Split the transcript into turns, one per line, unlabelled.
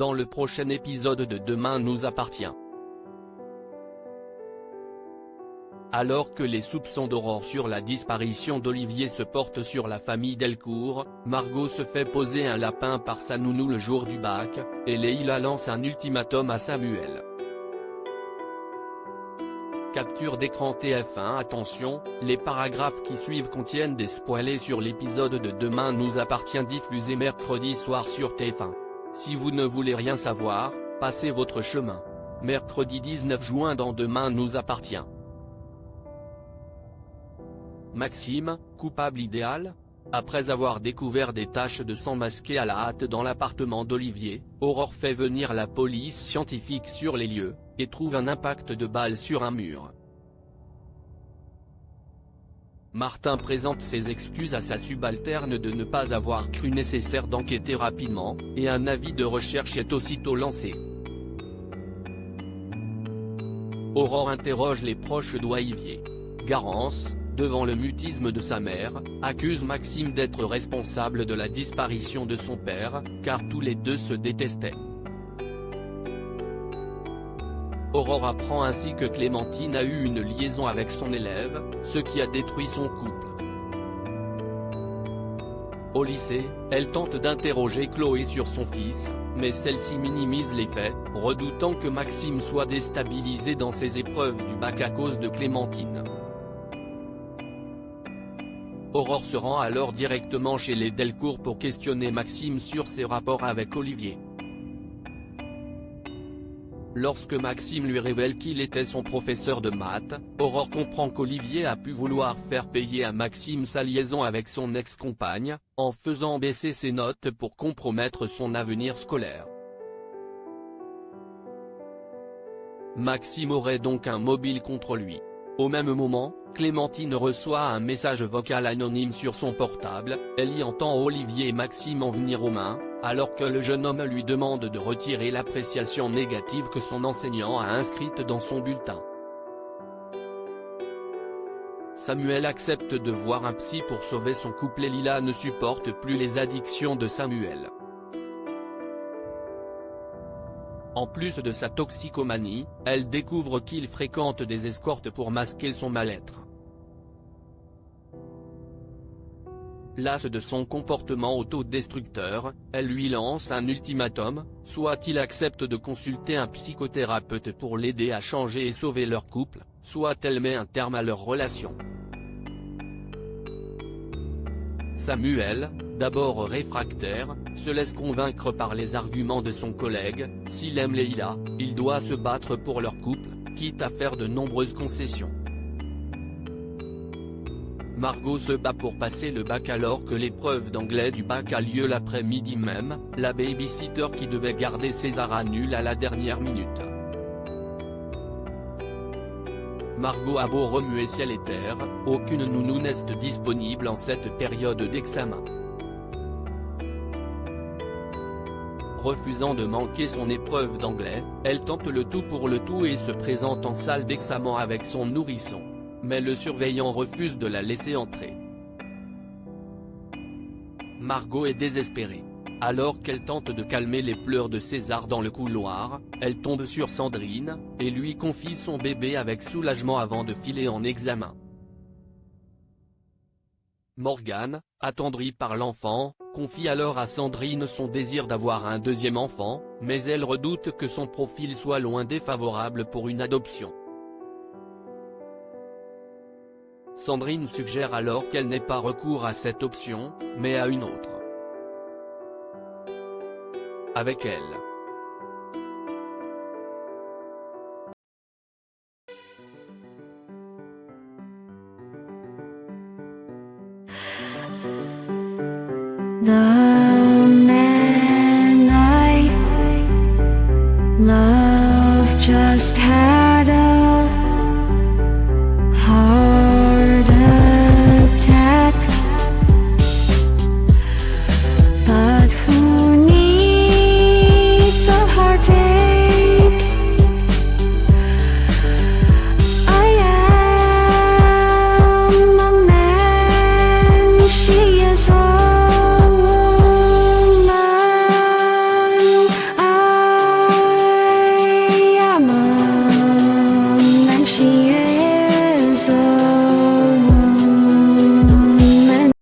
dans le prochain épisode de Demain nous appartient. Alors que les soupçons d'Aurore sur la disparition d'Olivier se portent sur la famille Delcourt, Margot se fait poser un lapin par sa nounou le jour du bac, et Leïla lance un ultimatum à Samuel. Capture d'écran TF1. Attention, les paragraphes qui suivent contiennent des spoilers sur l'épisode de Demain nous appartient diffusé mercredi soir sur TF1. Si vous ne voulez rien savoir, passez votre chemin. Mercredi 19 juin dans Demain nous appartient. Maxime, coupable idéal? Après avoir découvert des taches de sang masquées à la hâte dans l'appartement d'Olivier, Aurore fait venir la police scientifique sur les lieux, et trouve un impact de balle sur un mur. Martin présente ses excuses à sa subalterne de ne pas avoir cru nécessaire d'enquêter rapidement, et un avis de recherche est aussitôt lancé. Aurore interroge les proches d'Olivier. Garance, devant le mutisme de sa mère, accuse Maxime d'être responsable de la disparition de son père, car tous les deux se détestaient. Aurore apprend ainsi que Clémentine a eu une liaison avec son élève, ce qui a détruit son couple. Au lycée, elle tente d'interroger Chloé sur son fils, mais celle-ci minimise les faits, redoutant que Maxime soit déstabilisé dans ses épreuves du bac à cause de Clémentine. Aurore se rend alors directement chez les Delcourt pour questionner Maxime sur ses rapports avec Olivier. Lorsque Maxime lui révèle qu'il était son professeur de maths, Aurore comprend qu'Olivier a pu vouloir faire payer à Maxime sa liaison avec son ex-compagne, en faisant baisser ses notes pour compromettre son avenir scolaire. Maxime aurait donc un mobile contre lui. Au même moment, Clémentine reçoit un message vocal anonyme sur son portable, elle y entend Olivier et Maxime en venir aux mains, alors que le jeune homme lui demande de retirer l'appréciation négative que son enseignant a inscrite dans son bulletin. Samuel accepte de voir un psy pour sauver son couple et Lila ne supporte plus les addictions de Samuel. En plus de sa toxicomanie, elle découvre qu'il fréquente des escortes pour masquer son mal-être. Lasse de son comportement autodestructeur, elle lui lance un ultimatum, soit il accepte de consulter un psychothérapeute pour l'aider à changer et sauver leur couple, soit elle met un terme à leur relation. Samuel, d'abord réfractaire, se laisse convaincre par les arguments de son collègue. S'il aime Leïla, il doit se battre pour leur couple, quitte à faire de nombreuses concessions. Margot se bat pour passer le bac alors que l'épreuve d'anglais du bac a lieu l'après-midi même, la baby-sitter qui devait garder César annule à la dernière minute. Margot a beau remuer ciel et terre, aucune nounou n'est disponible en cette période d'examen. Refusant de manquer son épreuve d'anglais, elle tente le tout pour le tout et se présente en salle d'examen avec son nourrisson. Mais le surveillant refuse de la laisser entrer. Margot est désespérée. Alors qu'elle tente de calmer les pleurs de César dans le couloir, elle tombe sur Sandrine, et lui confie son bébé avec soulagement avant de filer en examen. Morgane, attendrie par l'enfant, confie alors à Sandrine son désir d'avoir un deuxième enfant, mais elle redoute que son profil soit loin défavorable pour une adoption. Sandrine suggère alors qu'elle n'ait pas recours à cette option, mais à une autre. Avec elle.
The